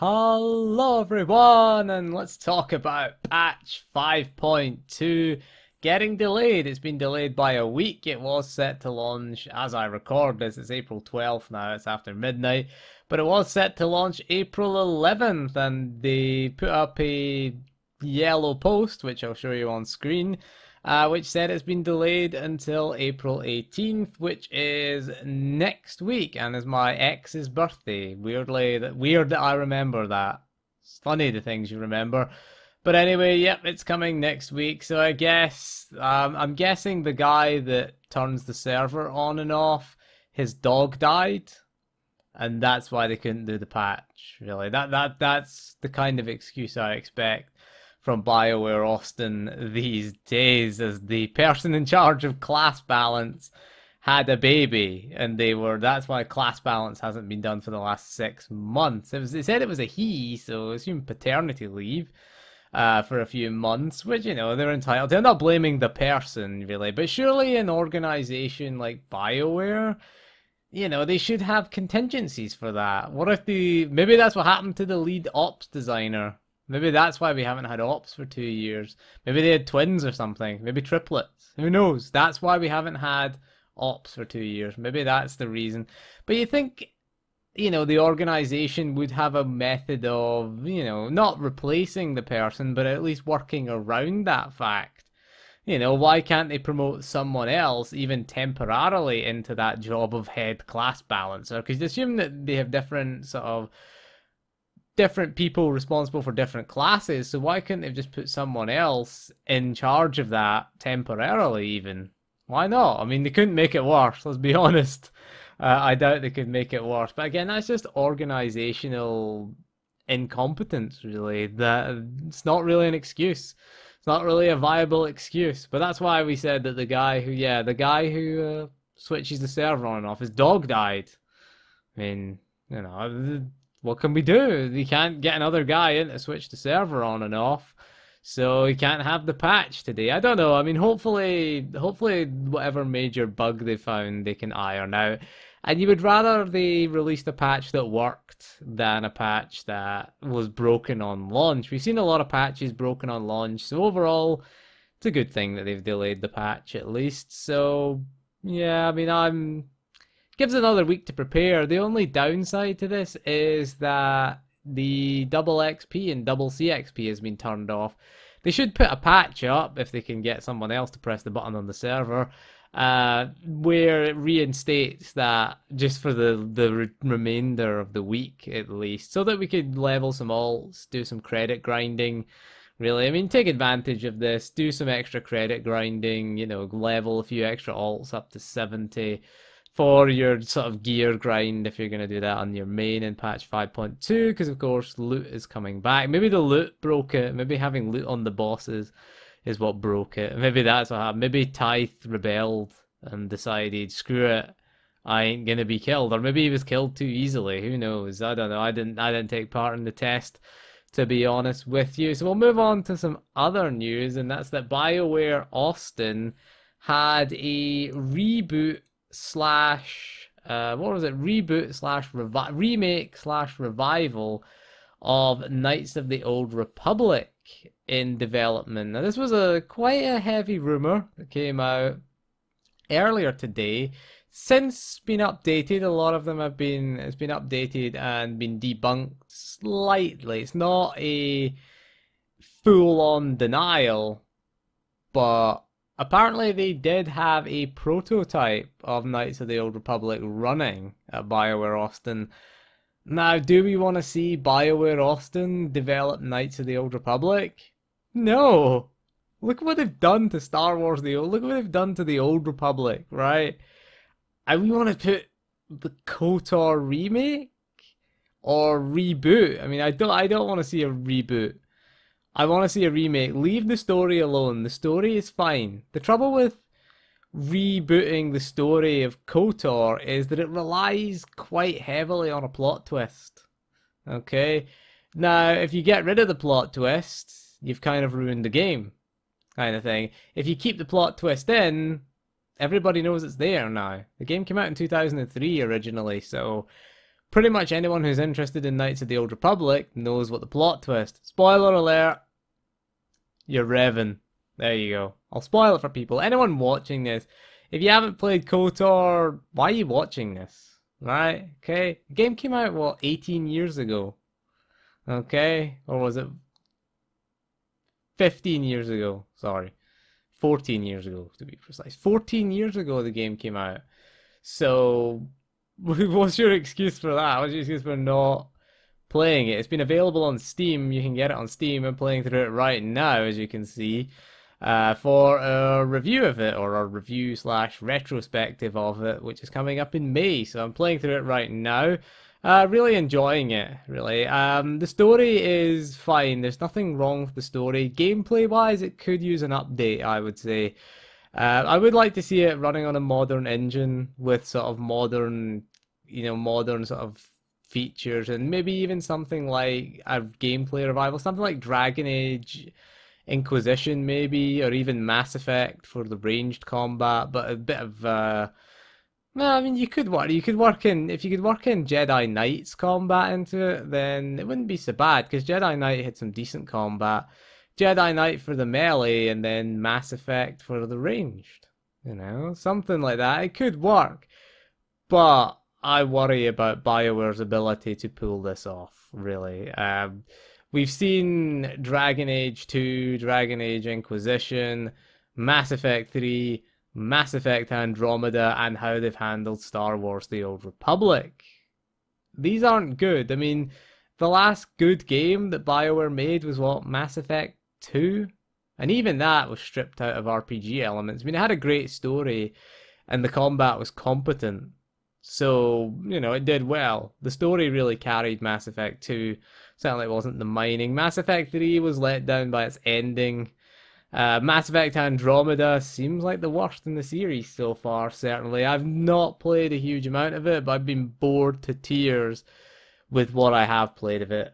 Hello everyone, and let's talk about patch 5.2 getting delayed. It's been delayed by a week. It was set to launch as I record this. It's April 12th now, it's after midnight. But it was set to launch April 11th, and they put up a yellow post, which I'll show you on screen, which said it's been delayed until April 18th, which is next week, and is my ex's birthday. Weird that I remember that. It's funny the things you remember. But anyway, yep, it's coming next week. So I guess I'm guessing the guy that turns the server on and off, his dog died, and that's why they couldn't do the patch. Really, that's the kind of excuse I expect from Bioware Austin these days, as the person in charge of class balance had a baby, and that's why class balance hasn't been done for the last 6 months. They said it was a he, so I assume paternity leave for a few months, which, you know, they're entitled to. I'm not blaming the person, really, but surely an organization like Bioware, you know, they should have contingencies for that. What if maybe that's what happened to the lead ops designer. Maybe that's why we haven't had ops for 2 years. Maybe they had twins or something. Maybe triplets. Who knows? That's why we haven't had ops for 2 years. Maybe that's the reason. But you think, you know, the organization would have a method of, you know, not replacing the person, but at least working around that fact. You know, why can't they promote someone else, even temporarily, into that job of head class balancer? Because you assume that they have different people responsible for different classes, so why couldn't they just put someone else in charge of that temporarily even? Why not? I mean, they couldn't make it worse, let's be honest. I doubt they could make it worse. But again, that's just organizational incompetence, really. It's not really an excuse. It's not really a viable excuse. But that's why we said that the guy who switches the server on and off, his dog died. I mean, you know, what can we do? We can't get another guy in to switch the server on and off, so we can't have the patch today. I don't know. I mean, hopefully whatever major bug they found, they can iron out. And you would rather they released a patch that worked than a patch that was broken on launch. We've seen a lot of patches broken on launch, so overall, it's a good thing that they've delayed the patch at least. So, yeah, I mean, gives another week to prepare. The only downside to this is that the double XP and double CXP has been turned off. They should put a patch up, if they can get someone else to press the button on the server, where it reinstates that just for the remainder of the week at least, so that we could level some alts, do some credit grinding. Really, I mean, take advantage of this, do some extra credit grinding, you know, level a few extra alts up to 70 for your sort of gear grind, if you're going to do that on your main in patch 5.2, because of course loot is coming back. Maybe the loot broke it. Maybe having loot on the bosses is what broke it. Maybe that's what happened. Maybe Tithe rebelled and decided, screw it, I ain't gonna be killed. Or maybe he was killed too easily. Who knows? I don't know. I didn't take part in the test, to be honest with you. So we'll move on to some other news, and that's that Bioware Austin had a reboot slash remake slash revival of Knights of the Old Republic in development. Now, this was quite a heavy rumor that came out earlier today. Since been updated, a lot of them it's been updated and been debunked slightly. It's not a full-on denial, but apparently they did have a prototype of Knights of the Old Republic running at Bioware Austin. Now, do we want to see Bioware Austin develop Knights of the Old Republic? No! Look what they've done to Star Wars, look what they've done to the Old Republic, right? And we want to put the KOTOR remake? Or reboot? I mean, I don't want to see a reboot. I want to see a remake. Leave the story alone. The story is fine. The trouble with rebooting the story of KOTOR is that it relies quite heavily on a plot twist. Okay? Now, if you get rid of the plot twist, you've kind of ruined the game, kind of thing. If you keep the plot twist in, everybody knows it's there now. The game came out in 2003 originally, so Pretty much anyone who's interested in Knights of the Old Republic knows what the plot twist. Spoiler alert, you're Revan. There you go. I'll spoil it for people. Anyone watching this, if you haven't played KOTOR, why are you watching this? Right? Okay. The game came out, what, 18 years ago? Okay? Or was it 15 years ago? Sorry. 14 years ago, to be precise. 14 years ago the game came out. So, what's your excuse for that? What's your excuse for not playing it? It's been available on Steam. You can get it on Steam. I'm playing through it right now, as you can see, for a review of it, or a review slash retrospective of it, which is coming up in May. So I'm playing through it right now. Really enjoying it, really. The story is fine. There's nothing wrong with the story. Gameplay-wise, it could use an update, I would say. I would like to see it running on a modern engine with sort of modern, modern sort of features, and maybe even something like a gameplay revival, something like Dragon Age Inquisition maybe, or even Mass Effect for the ranged combat, but a bit of no, I mean, you could work in, if you could work in Jedi Knight's combat into it, then it wouldn't be so bad, because Jedi Knight had some decent combat. Jedi Knight for the melee, and then Mass Effect for the ranged. Something like that. It could work. But I worry about BioWare's ability to pull this off, really. We've seen Dragon Age 2, Dragon Age Inquisition, Mass Effect 3, Mass Effect Andromeda, and how they've handled Star Wars The Old Republic. These aren't good. I mean, the last good game that BioWare made was, what, Mass Effect 2? And even that was stripped out of RPG elements. I mean, it had a great story, and the combat was competent. So, it did well. The story really carried Mass Effect 2. Certainly it wasn't the mining. Mass Effect 3 was let down by its ending. Mass Effect Andromeda seems like the worst in the series so far, certainly. I've not played a huge amount of it, but I've been bored to tears with what I have played of it.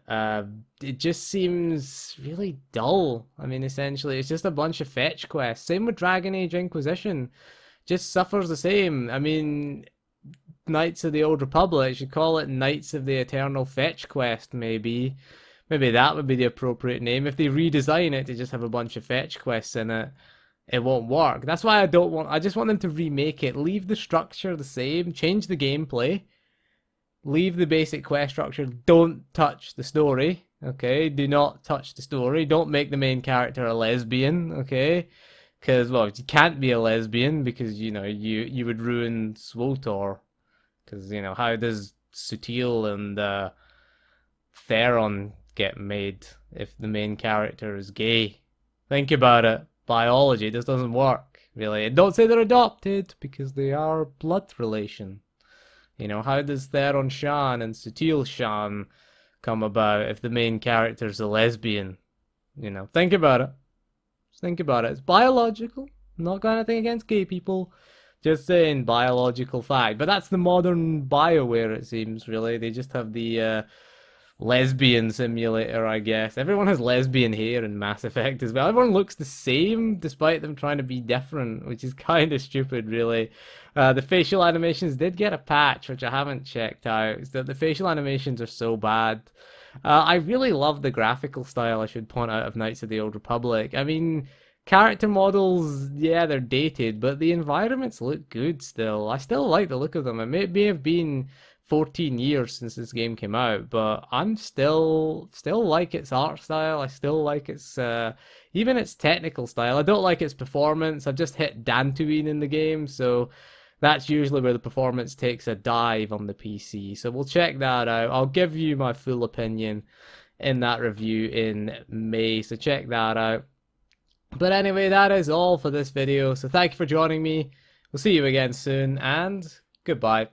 It just seems really dull. I mean, essentially, it's just a bunch of fetch quests. Same with Dragon Age Inquisition. Just suffers the same. I mean, Knights of the Old Republic, you call it Knights of the Eternal Fetch Quest, maybe. Maybe that would be the appropriate name. If they redesign it to just have a bunch of fetch quests in it, it won't work. That's why I just want them to remake it. Leave the structure the same, change the gameplay, leave the basic quest structure, don't touch the story, okay? Do not touch the story. Don't make the main character a lesbian, okay? Because, well, you can't be a lesbian because, you would ruin SWTOR. Because, how does Sutil and Theron get made if the main character is gay? Think about it. Biology, this doesn't work, really. And don't say they're adopted, because they are blood relation. How does Theron Shan and Sutil Shan come about if the main character's a lesbian? Think about it. Just think about it. It's biological. Not got anything against gay people. Just saying, biological fact. But that's the modern BioWare, it seems, really. They just have the lesbian simulator, I guess. Everyone has lesbian hair in Mass Effect as well. Everyone looks the same, despite them trying to be different, which is kind of stupid, really. The facial animations did get a patch, which I haven't checked out. The facial animations are so bad. I really love the graphical style, I should point out, of Knights of the Old Republic. I mean, character models, yeah, they're dated, but the environments look good still. I still like the look of them. It may have been 14 years since this game came out, but I'm still like its art style. I still like its even its technical style. I don't like its performance. I've just hit Dantooine in the game, so that's usually where the performance takes a dive on the PC. So we'll check that out. I'll give you my full opinion in that review in May, so check that out. But anyway, that is all for this video. So thank you for joining me. We'll see you again soon, and goodbye.